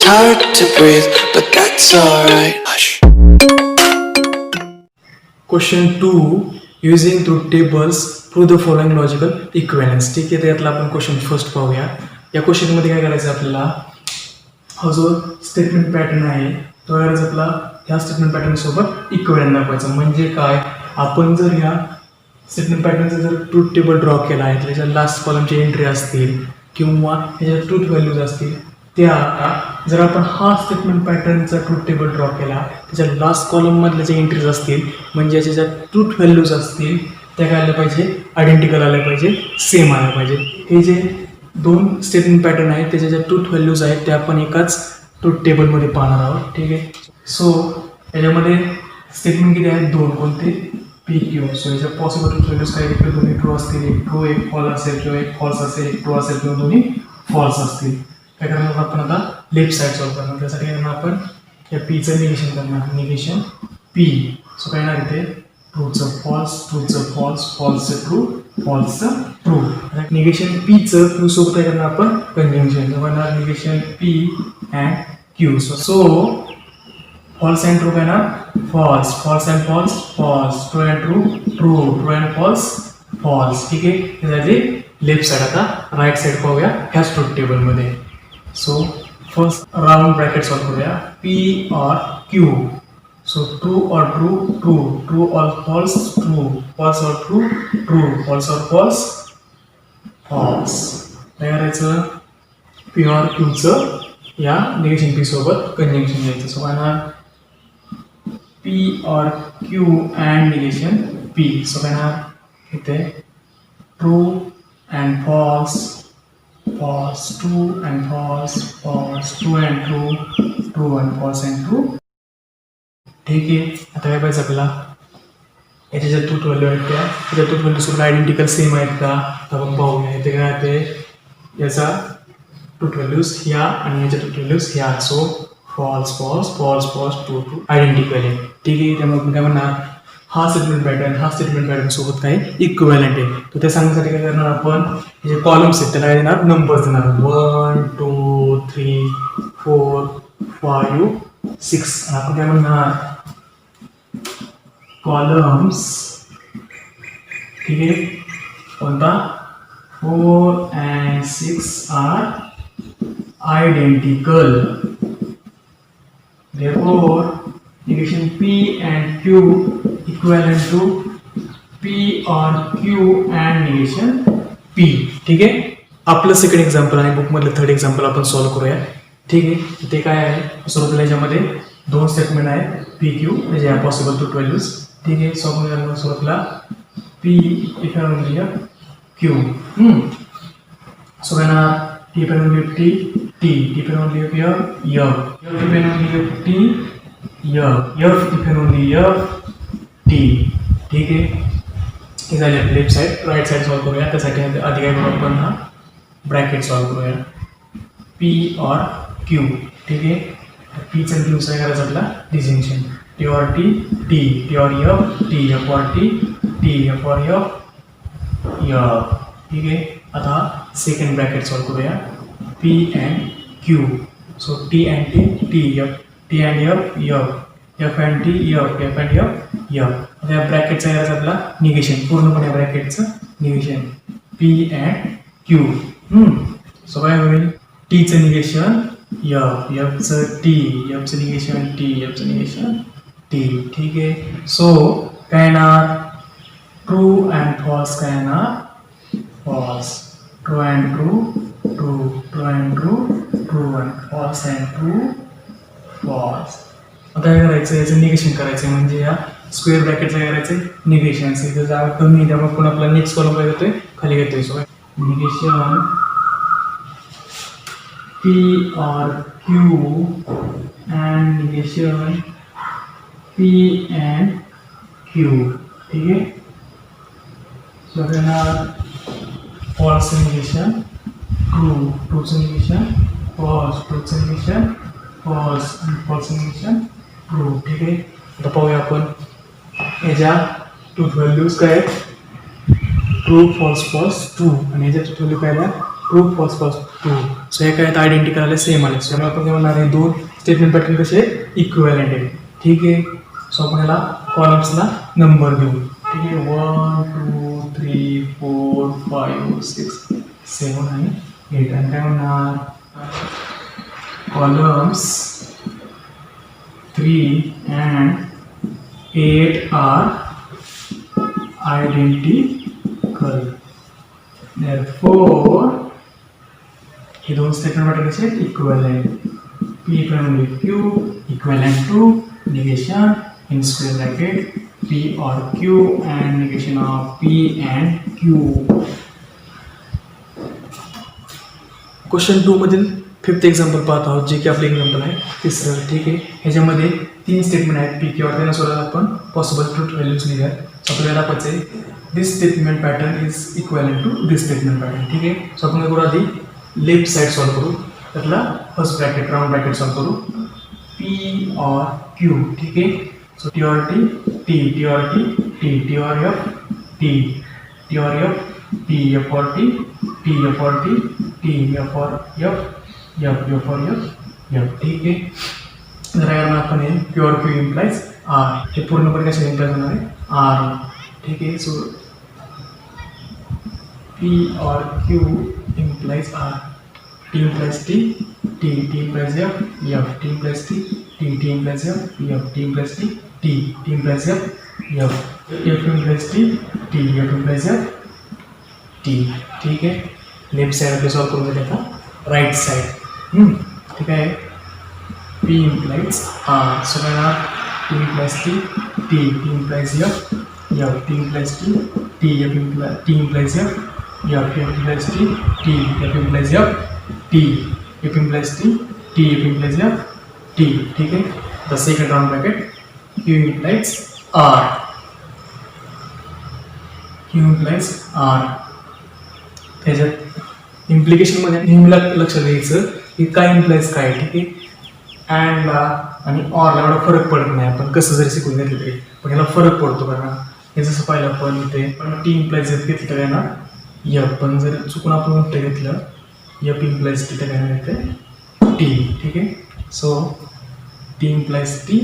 hard to breathe, but that's alright. Hush. Question 2 using truth tables prove the following logical equivalence. ठीक आहे, तर यातला आपण question first पाहूया. या क्वेश्चनमध्ये काय करायचं आपल्याला, हा जो स्टेटमेंट पॅटर्न आहे तो करायचा आपला ह्या स्टेटमेंट पॅटर्न सोबत इक्वेलंट दाखवायचा. म्हणजे काय, आपण जर ह्या स्टेटमेंट पॅटर्नचा जर ट्रूथ टेबल ड्रॉ केला आहे, त्याच्या लास्ट कॉलमची एंट्री असतील किंवा ह्याच्या ट्रूथ व्हॅल्यूज असतील, त्या जर आपण हा स्टेटमेंट पॅटर्नचा ट्रूथ टेबल ड्रॉ केला, त्याच्या लास्ट कॉलममधल्या ज्या एंट्रीज असतील म्हणजे याच्या ज्या ट्रूथ व्हॅल्यूज असतील त्या काय आल्या पाहिजे, आयडेंटिकल आल्या पाहिजे, सेम आल्या पाहिजे. हे जे दोन स्टेटमेंट पॅटर्न आहेत त्याच्या ज्या ट्रूथ व्हॅल्यूज आहेत त्या आपण एकाच ट्रूथ टेबलमध्ये पाहणार आहोत. ठीक आहे, सो याच्यामध्ये स्टेटमेंट किती आहेत, दोन. कोणते, पी क्यू. सो याच्या पॉसिबल ट्रूथ व्हॅल्यूज काय, एक दोन्ही ट्रू असतील, एक ट्रू एक फॉल्स असेल किंवा एक फॉल्स असेल, एक ट्रू असेल किंवा दोन्ही फॉल्स असतील. काय करणार आपण आता, लेफ्ट साईड सॉल्व्ह करणार. त्यासाठी करणार आपण या पीचं निगेशन करणार, निगेशन पी. सो काय येणार इथे, ट्रूचं फॉल्स, ट्रूचं फॉल्स, फॉल्सचं ट्रू, फॉल्सचं ट्रू. निगेशन पीचं क्यू सोबत काय करणार आपण, कंजंक्शन. करणार negation P and Q. So false and true काय येणार, false, false and false, false, true and true, true, true and false, false. ठीक आहे, हे झाले लेफ्ट साईड. आता राईट साईड पाहूया ह्याच ट्रूथ टेबलमध्ये. So first round bracket solve करूया, पी और क्यू. सो ट्रू और ट्रू, ट्रू, ट्रू और फॉल्स, ट्रू, फॉल्स और ट्रू, ट्रू, फॉल्स और फॉल्स, फॉल्स. काय करायचं, पी और क्यूचं या निगेशन पी सोबत कंजंक्शन घ्यायचं. सो काय पी और Q and negation P. So काय इथे true and false, false, true and false, false, true and true, true and false and true. ठीक आहे, आता काय पाहिजे आपल्याला, याच्या ज्या ट्रूथ व्हॅल्यू आहेत त्या ट्रूथ व्हॅल्यू सोबत आयडेंटिकल सेम आहेत का, तर आपण पाहूया. इथे काय ते याचा ट्रूथ व्हॅल्यूज ह्या आणि याच्या ट्रूथ व्हॅल्यूज ह्या. So false false, false false, true true, identical आहे. ठीक आहे, त्यामुळे आपण काय म्हणणार, हा स्टेटमेंट पॅटर्न सोबत काही इक्विव्हॅलंट आहे. तर ते सांगण्यासाठी काय करणार आपण, जे कॉलम्स आहेत त्याला काय देणार, नंबर्स देणार. 1 2 3 4 5 6. आपण काय म्हणणार, कॉलम्स. ठीक आहे, कोणता, 4 and 6 are identical. Therefore negation P and Q equivalent to P or Q and negation P. ठीक आहे, आपलं सेकंड एक्झाम्पल आणि बुकमधलं थर्ड एक्झाम्पल आपण सॉल्व्ह करूया. ठीक आहे, ते काय आहे, सुरुवातीला याच्यामध्ये दोन स्टेटमेंट आहेत, पी क्यू म्हणजे या पॉसिबल ट्रूथ व्हॅल्यूज. ठीक आहे, सुरुवातीला P if and only Q. So ना T if and only T, T if and only य, if and only T, F if and only F, T. ठीक आहे, हे झाले left side. Right side solve करूया. त्यासाठी आधी काय करू आपण, हा ब्रॅकेट सॉल्व्ह करूया, पी और क्यू. ठीक आहे, पीचं क्यूचं काय करायचं आपला, distinction, T or T, T, T or F, T, F और T, T, F or F, F. ठीक आहे, आता सेकंड ब्रॅकेट सॉल्व्ह करूया, P and Q. So T and T, T F, T and F, F, F and T, F, F and F, F. आता या ब्रॅकेटचं करायचं आपला निगेशन, पूर्णपणे ब्रॅकेटचं negation, P and Q. So काय होईल, टीचं निगेशन एफ, एफचं टी, एफचं निगेशन टी, एफचं निगेशन टी. ठीक आहे, सो काय येणार, ट्रू अँड फॉल्स काय येणार, false, true and true, true, true and true, true and false and true, false. आता काय करायचं, याचं निगेशन करायचं, म्हणजे या स्क्वेअर ब्रॅकेटचं काय करायचं, निगेशन. इथं जागा कमी आहे त्यामुळे पण आपला नेक्स्ट कॉलम काय घेतोय, खाली घेतोय. सो निगेशन पी और Q and negation P and Q. ठीक आहे, सो फॉल्स निगेशन ट्रू, ट्रूचं निगेशन फॉल्स, ट्रूचं निगेशन फॉल्स आणि फॉल्स निगेशन ट्रू. ठीक आहे, आता पाहूया आपण याच्या ट्रूथ व्हॅल्यूज काय आहेत, ट्रू फॉल्स फॉल्स ट्रू, आणि याच्या ट्रूथ व्हॅल्यू काय आहे, true false false true. So हे काय आयडेंटिकल आले सेम आले. सो आपण काय म्हणणार आहे दोन स्टेटमेंट पॅटर्न कसे इक्विव्हॅलेंट आहे. ठीक आहे. सो आपण ह्याला कॉलम्सला नंबर देऊ. ठीक आहे. 1 2 3 4 5 6 7 आणि 8. आणि काय म्हणणार columns 3 and 8 are identical. Therefore, हे दोन स्टेटमेंट पॅटर्न कसे आहेत equivalent. P equivalent Q equivalent to negation in square bracket P or Q and negation of P and Q. Question 2 मधील 5th एक्झाम्पल पाहत आहोत जे की आपले एक्झाम्पल आहे तिसरं. ठीक आहे. ह्याच्यामध्ये 3 स्टेटमेंट आहेत पी किंवा त्यांना सोडून आपण पॉसिबल ट्रूथ व्हॅल्यूज निघाल. सो आपल्याला दाखवायचं आहे this statement pattern is equivalent to this statement pattern. ठीक आहे. सो आपण करू आधी लेफ्ट साईड सॉल्व करू. त्यातला first bracket round bracket solve करू. पी और क्यू. ठीक आहे. So T or T T T or T T T or F T T or F T F और टी टी एफ और T T F or F F F or F F. ठीक आहे. जर याला आपण हे Q or Q implies R हे पूर्णपणे कसे इम्प्लाइज होणार आहे आर. ठीक आहे. सो पी और Q implies R. T implies T T T implies F F T implies T T T implies F F T implies T T T implies F F F implies T T F implies F T. ठीक आहे. Left side आपले solve करून घेतले आता right side. ठीक आहे. P implies R. So काय T implies T T T implies F F T implies T T F implies F F implies T T F implies F T F implies T T F implies F T. ठीक आहे. The second round bracket Q implies R. Q implies R. त्याच्यात इम्प्लिकेशनमध्ये नेहमीला लक्षात द्यायचं की काय implies काय. ठीक आहे. अँडला आणि ऑरला एवढा फरक पडत नाही. आपण कसं जरी शिकून घेतलं तरी पण याला फरक पडतो. कारण हे जसं पाहिलं आपण इथे पण टी इम्प्लाइज घेतलं तर काय ना एफ. पण जर चुकून आपण उलटं घेतलं एफ इम्प्लाइज टी तर काय येते टी. ठीक आहे. So T implies T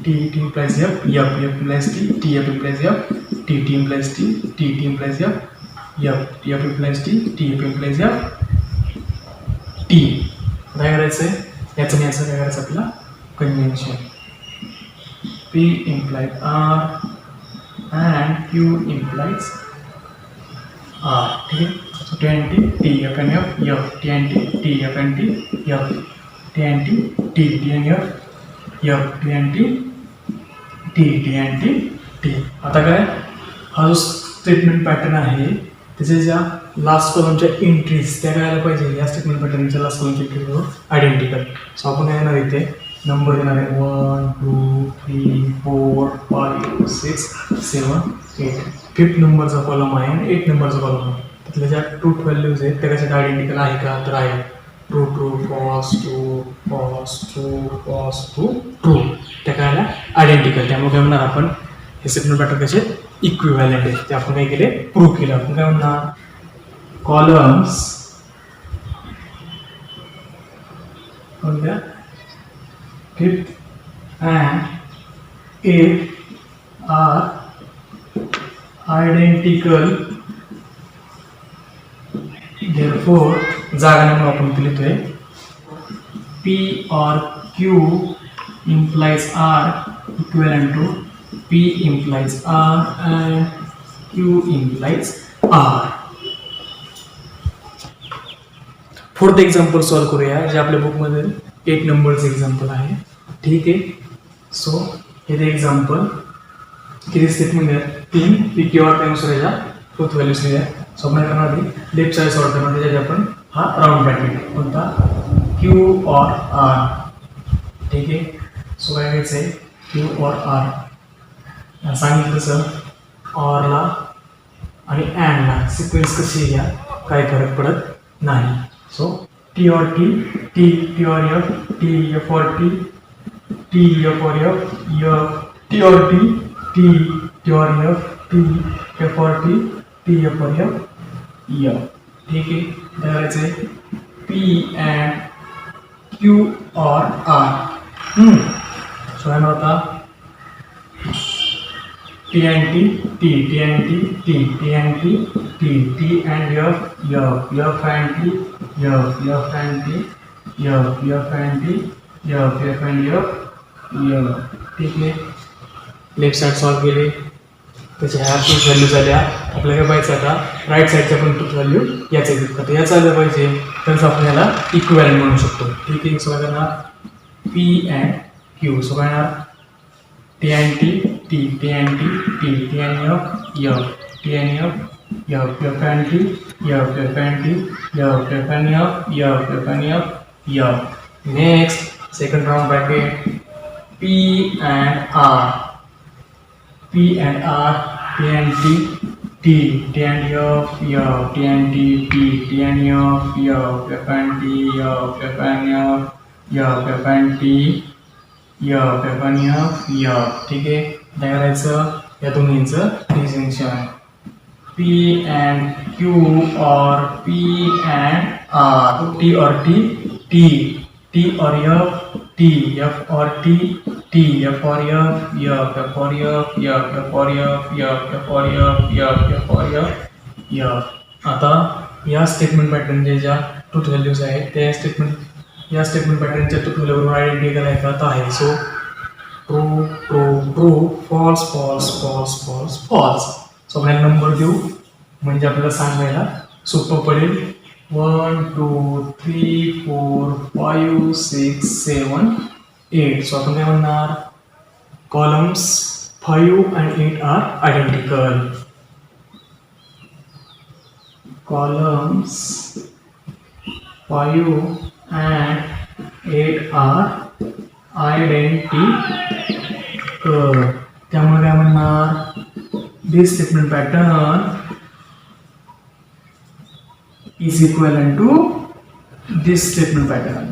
T T implies F F implies T T F implies F T T implies T T T implies F F F implies T T F implies F T. काय करायचं आहे याचं नाही याचं काय करायचं आपल्याला convention. P implies R and Q implies R. ठीक आहे. So T N T T F N F F T N T T F N T F T N T T T N F F T N T T T N T T. आता काय हा जो statement pattern आहे त्याच्या ज्या last कॉलमच्या entries त्या काय आल्या पाहिजे या स्टेटमेंट पॅटर्नच्या लास्ट कॉलमच्या एंट्रीजवर आयडेंटिकल. सो आपण काय येणार इथे नंबर देणार आहे 1 2 3 4 5 6 7 8. 5th नंबरचा कॉलम आहे आणि 8 नंबरचा कॉलम आहे. त्यातल्या ज्या ट्रूथ व्हॅल्यूज आहेत त्या कशात आयडेंटिकल आहे का तर आहे. True true false true false true false true true. त्या काय आयडेंटिकल. त्यामुळे काय म्हणणार आपण हे स्टेटमेंट पॅटर्न कसे इक्विव्हॅलेंट आहे ते आपण काय केले प्रूव्ह केलं. आपण काय म्हणणार कॉलम्स कोणत्या 5th and 8th are identical. Therefore, जागा म्हणून आपण लिहितोय P or Q implies R equivalent to P implies R and Q implies R. 4th example solve करूया जे आपल्या बुकमध्ये 8 नंबरचं एक्झाम्पल आहे. ठीक आहे. सो हे एक्झाम्पल किती स्टेटमेंट आहे 3 पी क्यू आर त्यानुसार याच्या ट्रूथ व्हॅल्यूज लिहिल्या. सो आपण करणार आधी लेफ्ट साईड सॉल्व करणार त्याच्यात आपण हा राऊंड ब्रॅकेट कोणता क्यू और आर. ठीक आहे. सो काय घ्यायचं आहे क्यू और आर. सांगितलं तसं ऑरला आणि अँडला सिक्वेन्स कशी घ्या काय फरक पडत नाही. So T or T T T or F T F और T F or F F T or T T or F T F और T F or F F ठीक आहे. काय करायचं आहे पी अँड क्यू और R. So काय होता T and T T T and T T T and T T T and F F and T F and T F and T F and F. ठीक आहे. Left side solve केले त्याच्या ह्या truth value झाल्या. आपल्याला काय पाहिजे आता राईट साईडच्या पण ट्रूथ व्हॅल्यू याच आहेत का याच आलं पाहिजे तरच आपण याला इक्विव्हॅलेंट म्हणू शकतो. ठीक आहे. सो काय करणार पी अँड क्यू. सो काय करणार T and T T T and T T T and F T and F and T F and T F and F and F. Next second round bracket P and R P and R, P and T, T, T and F, T and T, T and F and T, F and F and T, F and F. ठीक आहे. काय करायचं या दोन्हींचं distinction P and Q or P and R, T or T, T, T or F, T, F or T, T, F or F, F or F, F or F, F or F, F or F. आता या statement पॅटर्नचे ज्या truth values आहेत त्या या statement पॅटर्नच्या truth व्हॅल्यूवरून identify करायला करत आहे. So true true true false false false false false. So आपल्याला नंबर देऊ म्हणजे आपल्याला सांगायला सोपं पडेल. 1 2 3 4 5 6 7 8. सो आपण काय म्हणणार columns 5 and 8 are identical. Columns 5 and 8 are identical. त्यामुळे काय म्हणणार this statement pattern is equivalent to this statement pattern.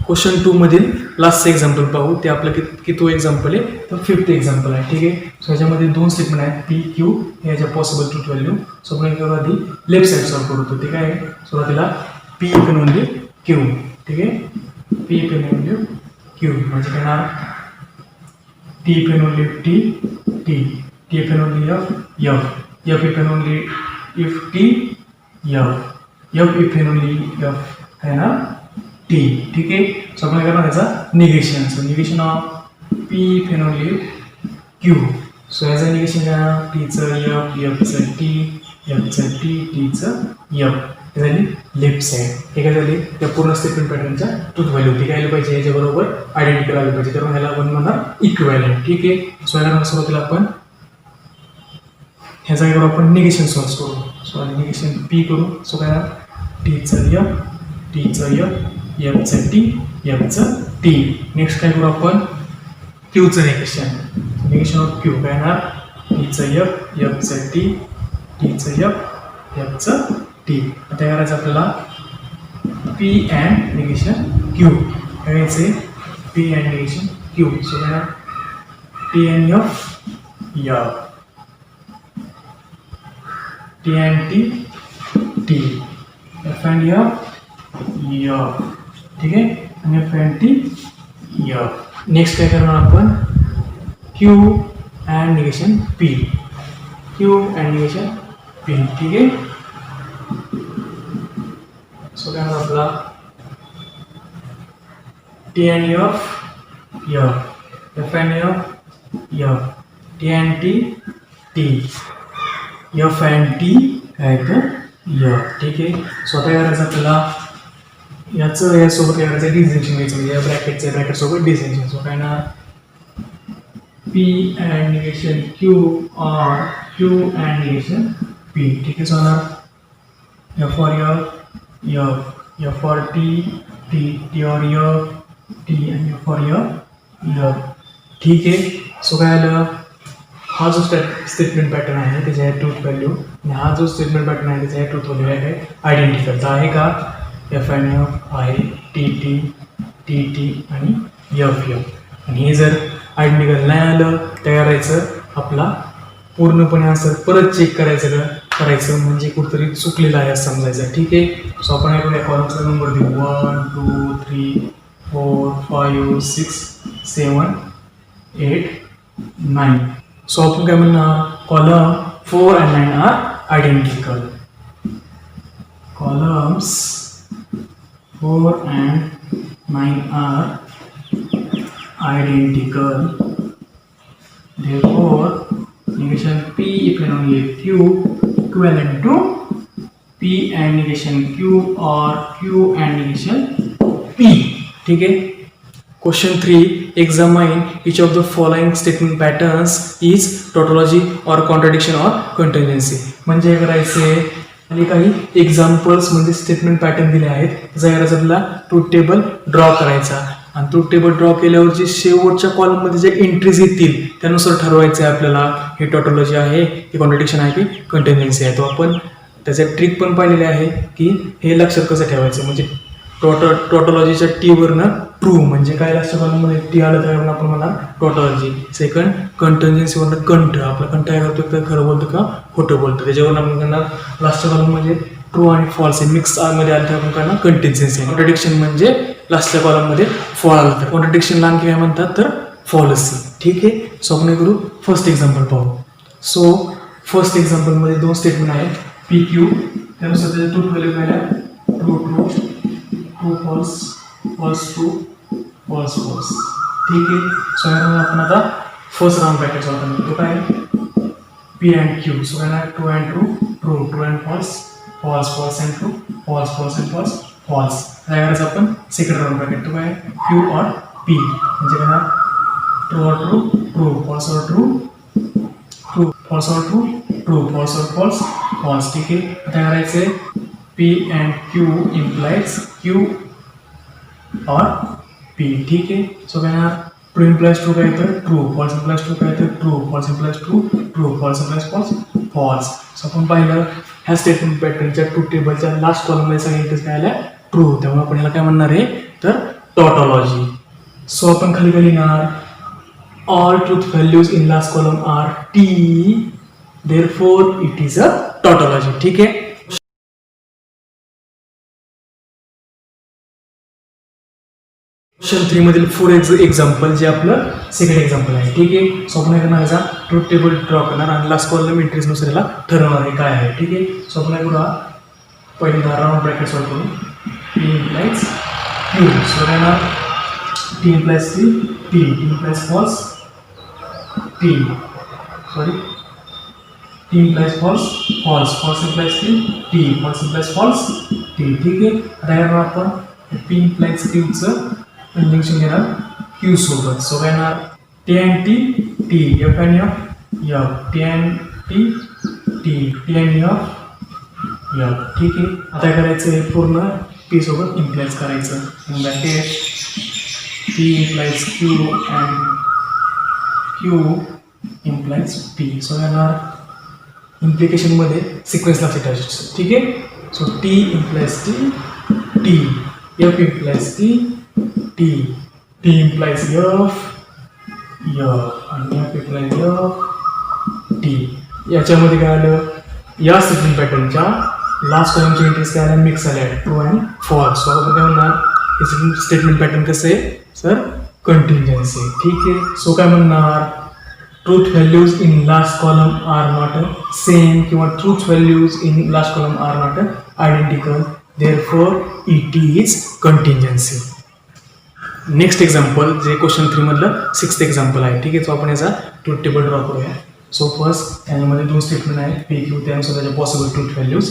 Question 2 मधील लास्ट एक्झाम्पल पाहू. ते आपलं किती एक्झाम्पल आहे तर 5th एक्झाम्पल आहे. ठीक आहे. सो ह्याच्यामध्ये दोन स्टेटमेंट आहेत पी क्यू ह्याच्या पॉसिबल ट्रूथ व्हॅल्यू. सो आपण काय आधी लेफ्ट साईड सॉल्व करतो. ठीक आहे. सुरुवातीला पी पेन ओनली क्यू. ठीक आहे. पी पेन ओनली क्यू म्हणजे काय होणार T pen only T T T pen only F F pen only if T F pen only F है ना टी. ठीक आहे. सो आपण काय करणार याचा negation. So negation of P pen only Q. So याचं निगेशन काय टीचं एफ एफचं टी एफचं टी टीचं एफ. हे झाली लेफ्ट साईड. हे काय झाली त्या पूर्ण स्टेटमेंट पॅटर्नच्या ट्रूथ व्हॅल्यू ती काय पाहिजे याच्याबरोबर आयडेंटिटी करायला पाहिजे. तर ह्याला आपण म्हणणार इक्विव्हॅलेंट. ठीक आहे. सो याला सुरुवातीला आपण ह्या जागेवर आपण निगेशन सॉल्व करू. सो निगेशन पी करू. सो काय टीचं एफ टीचं एफ एफचं टी एफचं टी. नेक्स्ट काय करू आपण क्यूचं निगेशन. निगेशन ऑफ क्यू काय येणार टीचं एफ एफचं टी टीचं एफ एफचं टी. आता करायचं आपल्याला पी अँड निगेशन क्यू. काय घ्यायचे P and negation Q. So काय T and F T and T T F and F. ठीक आहे. आणि F and T F. Next काय करणार आपण Q and negation P. Q and negation P. ठीक आहे. सो काय आपला T and F F and F T and T T F and T काय तर एफ. ठीक आहे. स्वतः करायचं आपल्याला याचं यासोबत काय करायचं डिस्टिंक्शन घ्यायचं म्हणजे या ब्रॅकेटचं ब्रॅकेटसोबत डिस्टिंक्शन. सो काय ना P and negation Q or Q and negation P. ठीक आहे. सो होणार F for F F for T T T or F T and F for F. ठीक आहे. सो काय आलं हा जो स्टेटमेंट पॅटर्न आहे त्याच्या ह्या ट्रूथ व्हॅल्यू आणि हा जो स्टेटमेंट पॅटर्न आहे त्याच्या ह्या ट्रूथ व्हॅल्यू आहे काय आयडेंटिफायचा आहे का एफ अँड एफ आहे टी टी टी टी आणि एफ एफ. आणि हे जर आयडेंटिकल नाही आलं तर करायचं आपला पूर्णपणे आन्सर परत चेक करायचं म्हणजे कुठतरी चुकलेलं आहे असं समजायचं. ठीक आहे. सो आपण ऐकूया कॉलमचा नंबर देऊ 1 2 3 4 5 6 7 8 9. सो आपण काय म्हणणार column 4 and 9 are identical. Columns 4 and 9 are identical. Therefore, negation P if and only Q equivalent to P and negation Q or Q and negation P. ठीक है. Question 3. Examine each of the following statement patterns is tautology or contradiction or contingency. म्हणजे करायचे आणि काही examples म्हणजे statement pattern दिले आहेत. त्याचा करायचा आपल्याला ट्रूथ टेबल ड्रॉ करायचा आणि ट्रूथ टेबल ड्रॉ केल्यावर जे शेवटच्या कॉलममध्ये जे एंट्रीज येतील त्यानुसार ठरवायचं आहे आपल्याला हे टॉटॉलॉजी आहे की कॉन्ट्रडिक्शन आहे की कंटिन्युएन्सी आहे. तो आपण त्याचे ट्रिक पण पाहिलेले आहे की हे लक्षात कसं ठेवायचं. म्हणजे टॉटॉलॉजीच्या टी वरनं ट्रू म्हणजे काय लास्टच्या कॉलममध्ये टी आलं तर आपण म्हणणार टॉटॉलॉजी. सेकंड कंटिन्युएन्सीवरनं कंठ आपला कंठ काय करतो तर खरं बोलतो का खोटं बोलतो त्याच्यावरून आपण करणार लास्टच्या कॉलम म्हणजे ट्रू आणि फॉल्स मिक्स मध्ये आलं तर आपण करणार कंटिन्युएन्सी. कॉन्ट्रडिक्शन म्हणजे लास्टच्या कॉलममध्ये फॉल आलं तर कॉन्ट्रडिक्शनला आणखी काय म्हणतात तर फॉल्स. ठीक आहे. सो आपण करू फर्स्ट एक्झाम्पल पाहू. सो फर्स्ट एक्झाम्पलमध्ये 2 स्टेटमेंट आहेत पी क्यू त्यानुसार त्याचे ट्रू व्हॅल्यू काय true true true false false true false false. ठीक आहे. सो यामध्ये आपण आता फर्स्ट राऊंड ब्रॅकेट वापरतो तो काय पी अँड क्यू. सो काय true and true true true and false false false and true false false and false false. त्यावेळेस आपण सेकंड राऊंड ब्रॅकेट तो काय क्यू ऑर पी म्हणजे काय true or true true false or true true false or true true false or false false. ठीक आहे. आता करायचे P and Q implies Q or P. ठीक आहे. सो काय ट्रू इम्प्लाइज ट्रू काय तर ट्रू फॉल्स इम्प्लाइज ट्रू काय तर true false implies true true false implies false false. So आपण पाहिलं ह्या स्टेटमेंट पॅटर्नच्या ट्रू टेबलच्या लास्ट कॉलममध्ये सगळ्या इंटरेस्ट काय आल्या ट्रू. त्यामुळे आपण याला काय म्हणणार आहे तर टॉटॉलॉजी. सो आपण खाली काय लिहिणार all truth values in last column are T therefore it is a tautology. ठीक आहे. क्वेश्चन 3 मधील 4 एक्झाम्पल जे आपलं सेकंड एक्झाम्पल आहे. ठीक आहे. सो आपण काय करणार याचा ट्रूथ टेबल ड्रॉ करणार आणि लास्ट कॉलम इंटरेस्टनुसार याला ठरवणार आहे काय आहे. ठीक आहे. सो आपण काय करू पहिल्यांदा राऊंड ब्रॅकेट सॉल्व करू पी इम्प्लाइज क्यू. सो काय ना T implies T T implies false T sorry T implies false false false implies T false implies false T. ठीक आहे. आता यावर आपण पी इम्प्लाइज क्यूचं कंजंक्शन घेणार क्यू सोबत. सो काय येणार T and T T F and F F T and T T T and F F. ठीक आहे. आता करायचं हे पूर्ण पी सोबत इम्प्लाइज करायचं bracket P implies Q and Q implies P. So येणार इम्प्लिकेशनमध्ये सिक्वेन्स लक्षात ठेवायचं. ठीक आहे. So T implies T T F implies T T T implies F F आणि एफ इम्प्लाइज एफ टी. याच्यामध्ये काय आलं या स्टेटमेंट पॅटर्नच्या लास्ट कॉलमचे एंट्रीज काय आल्या मिक्स आल्या ट्रू आणि फॉल्स. सो आपण काय म्हणणार हे स्टेटमेंट पॅटर्न कसं आहे सर कंटिन्युएन्सी. ठीक आहे. सो काय म्हणणार truth values in last column are not same किंवा truth values in last column are not identical therefore it is contingency. Next example जे क्वेश्चन 3 मधलं 6th एक्झाम्पल आहे. ठीक आहे. सो आपण याचा ट्रूथ टेबल ड्रॉ करूया. सो फर्स्ट त्यामध्ये 2 स्टेटमेंट आहेत पी क्यू त्यानुसार त्याच्या पॉसिबल ट्रूथ व्हॅल्यूज.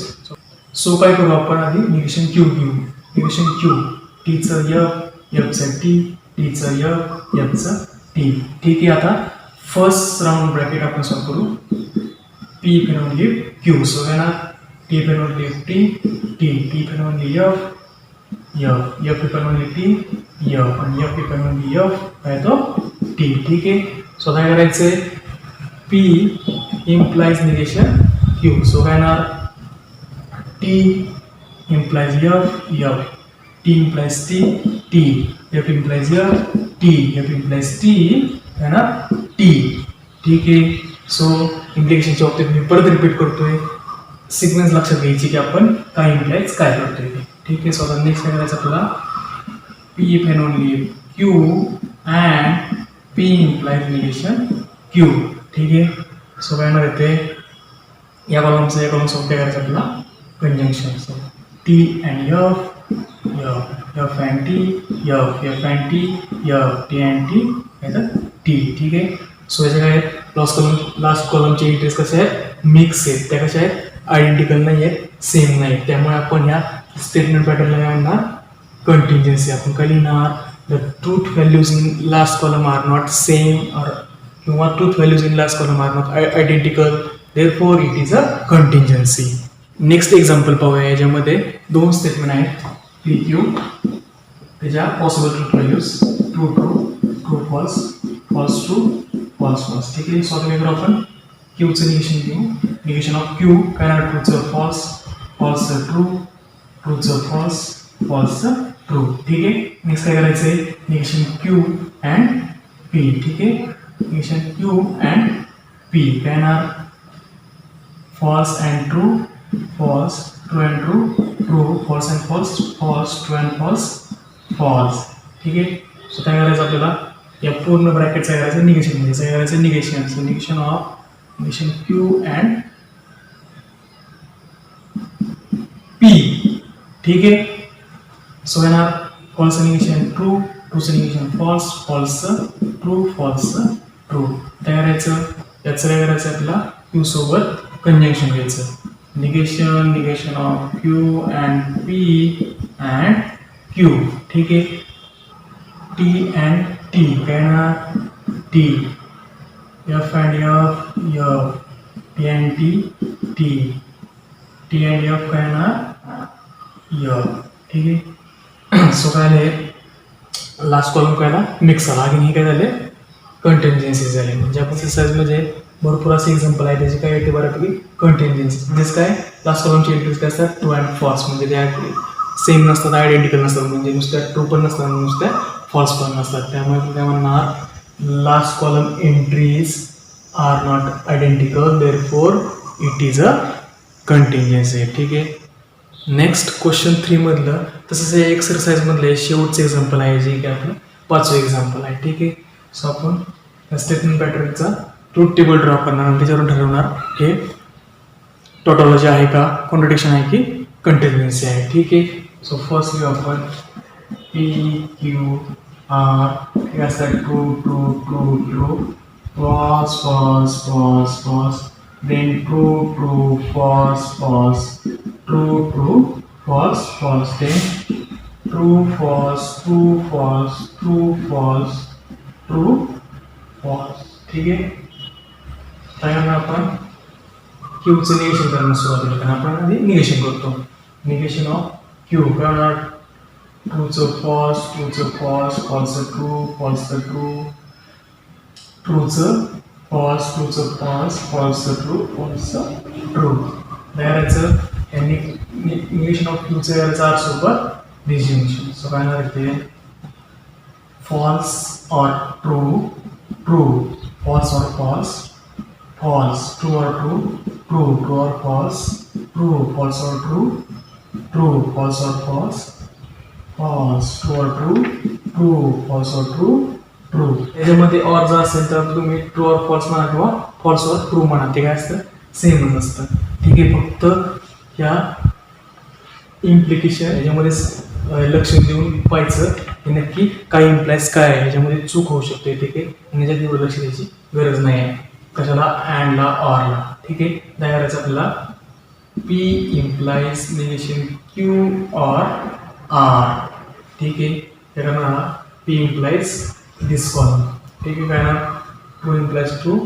सो काय करू आपण आधी निगेशन क्यू घेऊ. निगेशन क्यू टीचं एफ एफचं टी टीचं एफ एफचं टी. ठीक आहे. आता फर्स्ट राऊंड ब्रॅकेट आपण सॉल्व करू P pen live Q. So काय ना T pen live T T T pen live F F F pen live T F आणि एफ पेन लिव्ह एफ काय तो टी. ठीक आहे. सो काय करायचं P implies negation Q. So काय ना T implies F F T implies T T F implies F T F implies T है ना टी. ठीक है. सो इम्प्लिकेशनच्या बाबतीत मी परत रिपीट करतोय, सिक्वेन्स लक्षात घ्यायची की आपण काय इम्प्लाइज काय करतोय ते. ठीक आहे. सो आता नेक्स्ट काय करायचं आपल्याला, P if and only Q and P implies negation Q. ठीक आहे. सो काय येणार येते, या कॉलमचं या कॉलमसोबत काय करायचं आपल्याला, conjunction. So T and F, F and T, F and T, T and T, याचं टी. ठीक आहे. सो याचे काय आहेत, लास्ट कॉलमचे एंट्रीज कसे आहेत, मिक्स आहेत, त्या कशा आहेत, आयडेंटिकल नाही आहेत, सेम नाही. त्यामुळे आपण ह्या स्टेटमेंट पॅटर्नला काय म्हणणार, कंटिन्जन्सी. आपण काय लिहिणार, the truth values in last column are not same or किंवा truth values in last column are not identical, therefore it is a contingency. Next example पाहूया. याच्यामध्ये दोन स्टेटमेंट आहेत, पी क्यू, त्याच्या possible truth values true true, true false, false true, false false. ठीक आहे. So आता काय करू आपण, क्यूचं निगेशन घेऊ. निगेशन ऑफ क्यू काय ना, ट्रूचं फॉल्स, फॉल्सचं ट्रू, ट्रूचं फॉल्स, फॉल्सचं ट्रू. ठीक आहे. नेक्स्ट काय करायचं आहे, निगेशन क्यू अँड पी. ठीक आहे. निगेशन क्यू अँड पी काय ना, false and true, false, true and true, true, false and false, false, true and false, false. ठीक आहे. सो काय करायचं आपल्याला, या पूर्ण ब्रॅकेटचं काय करायचं, निगेशन म्हणजे काय करायचं, negation. So negation of negation Q and P. ठीक आहे. सो येणार फॉल्स निगेशन ट्रू, ट्रूचं निगेशन फॉल्स, फॉल्सचं ट्रू, फॉल्सचं ट्रू. काय करायचं, याचं काय करायचं आपल्याला, क्यू सोबत कंजंक्शन घ्यायचं. Negation of Q and P and Q. ठीक आहे. टी अँड टी काय ना, T, F and F, T and T, T, T and F काय ना, एफ. ठीक आहे. सो काय झाले, लास्ट कॉलम काय ना, मिक्स आला आणि हे काय झाले, कंटिन्जन्सी झाले. म्हणजे आपण एक्सरसाइजमध्ये भरपूर असे एक्झाम्पल आहे, त्याचे काय येते बऱ्यापैकी कंटिन्जन्सी. म्हणजेच काय, लास्ट कॉलमचे एंट्रीज काय असतात, ट्रू अँड फॉल्स, म्हणजे त्या सेम नसतात, आयडेंटिकल नसतात, म्हणजे नुसत्या ट्रू पण नसतात, नुसत्या फॉल्स पण नसतात. त्यामुळे आपण काय म्हणणार, last column entries are not identical, therefore it is a contingency. ठीक आहे. नेक्स्ट क्वेश्चन 3 मधलं, तसंच या एक्सरसाइजमधलं शेवटचं एक्झाम्पल आहे, जे की आपलं 5वं एक्झाम्पल आहे. ठीक आहे. सो आपण स्टेटमेंट पॅटर्नचा ट्रूथ टेबल ड्रॉ करणार आणि त्याच्यावरून ठरवणार हे टोटॉलॉजी आहे का, कॉन्ट्रडिक्शन आहे की कंटिन्युएन्सी आहे. ठीक आहे. सो फर्स्टली आपण पी क्यू आर हे असतात true true true true, false false false false, then true true false false, true true false false, then true false true false, true false true false. ठीक आहे. त्यामुळे आपण क्यूचं negation करणं सुरुवात केलं, आपण आधी निगेशन करतो. निगेशन ऑफ क्यू काय होणार, ट्रूचं फॉल्स, ट्रूचं फॉल्स, फॉल्सचं ट्रू, फॉल्सचं ट्रू, ट्रूचं फॉल्स, ट्रूचं फॉल्स, फॉल्सचं ट्रू, फॉल्सचं ट्रू. करायचं यांनी निगेशन ऑफ क्यूचं करायचं आर सोबत डिस्जंक्शन. सो काय होणार ते, फॉल्स और ट्रू, ट्रू, फॉल्स और false, false, true or true, true, true or false, true, false or true, true, false or false, false, true or true, true, false or true, true. याच्यामध्ये और जर असेल तर तुम्ही ट्रू और false म्हणा किंवा फॉल्स और ट्रू म्हणा, ते काय असतं, सेमच असतं. ठीक आहे. फक्त या इम्प्लिकेशन याच्यामध्ये लक्ष देऊन पाहायचं की नक्की काय इम्प्लाइज काय आहे, याच्यामध्ये चूक होऊ शकते. ठीक आहे. आणि याच्यात एवढं लक्ष द्यायची गरज नाही आहे, कशाला, अँडला, ऑरला. ठीक आहे. काय करायचं आपल्याला, पी इम्प्लाइज निगेशन क्यू और आर. ठीक आहे. काय करणार, पी इम्प्लाइज दिस कॉलम. ठीक आहे. काय ना, true implies true,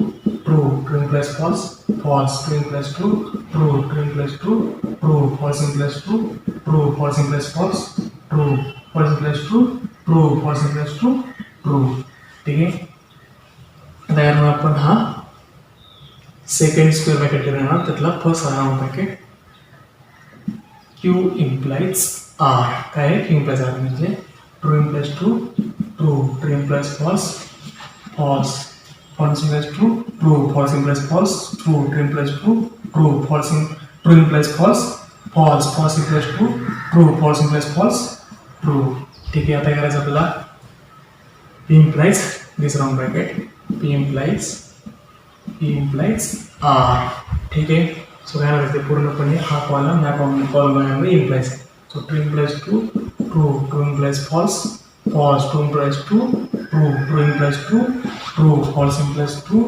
true, true implies false, false, true implies true, true, true implies true, true, false implies true, true, false implies false, true, false implies true, true, false implies true, true. ठीक आहे. त्यामुळे आपण हा second square bracket करणार, त्यातला first राहणार bracket Q implies R. काय आहे, क्यू इम्प्लाइज आर म्हणजे true implies true, true, true implies false, false, false implies true, true, false implies false, true, true implies true, true, true implies false, false, false implies true, true, false implies false, true. ठीक आहे, आता काय करायचं आपल्याला P implies this round bracket, P implies R. ठीक आहे, so काय करायचं पूर्णपणे हा कॉलम या कॉलममध्ये implies. So true implies true, true, true implies false, false, true implies true, true, true implies true, true, false implies true,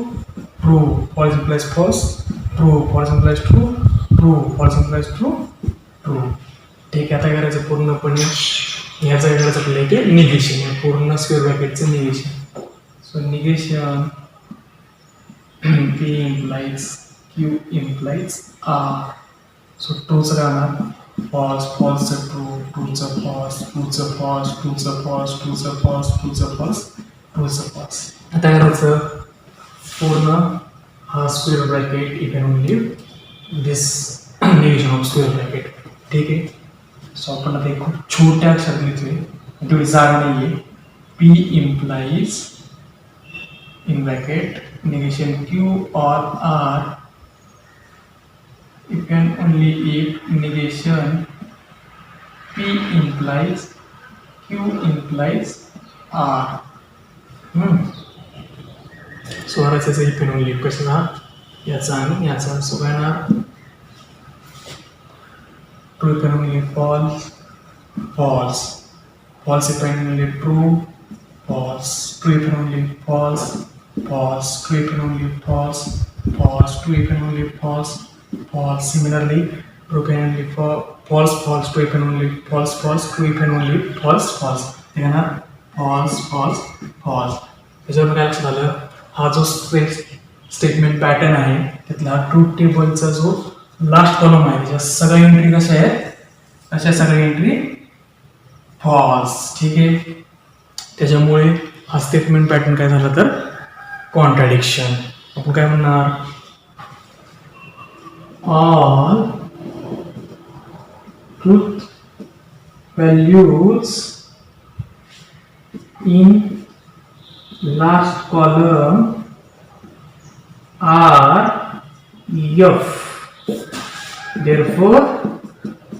true, false implies false, true, false implies true, true, false implies true, true. ठीक आहे, आता काय करायचं पूर्णपणे ह्याचं काय करायचं आपल्याला इथे निगेशन, या पूर्ण स्क्वेअर ब्रॅकेटचं negation. So negation P implies Q implies R. So trueच राहणार false, false true, trueच false, trueच false, trueच false, trueच false, trueच false, trueच false. आता काय करायचं पूर्ण हा square bracket you can only this negation of square bracket. ठीक आहे, सो आपण आता एक खूप छोट्या अक्षरात लिहितोय, तेवढी जागा नाहीये. P implies in bracket negation Q or R, you can only if negation P implies Q implies R. So याचा if and only कशाचा याचा आणि याचा. सो काय ना true if and only false, false, false if and only true, false, true if and only false, false, true if and only false, false, true if and only false, false. Similarly, true if and only false, false, true if and only false, false, true if and only false, false. ना false, false, false. त्याच्यावर काय लक्षात आलं, हा जो statement pattern आहे त्यातला truth टेबलचा जो लास्ट कॉलम आहे त्याच्या सगळ्या एंट्री कशा आहेत, अशा सगळ्या एंट्री फॉल्स. ठीक आहे, त्याच्यामुळे हा स्टेटमेंट पॅटर्न काय झाला तर कॉन्ट्रॅडिक्शन. आपण काय म्हणणार all truth values in last column are F. Therefore,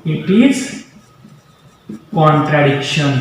it is contradiction.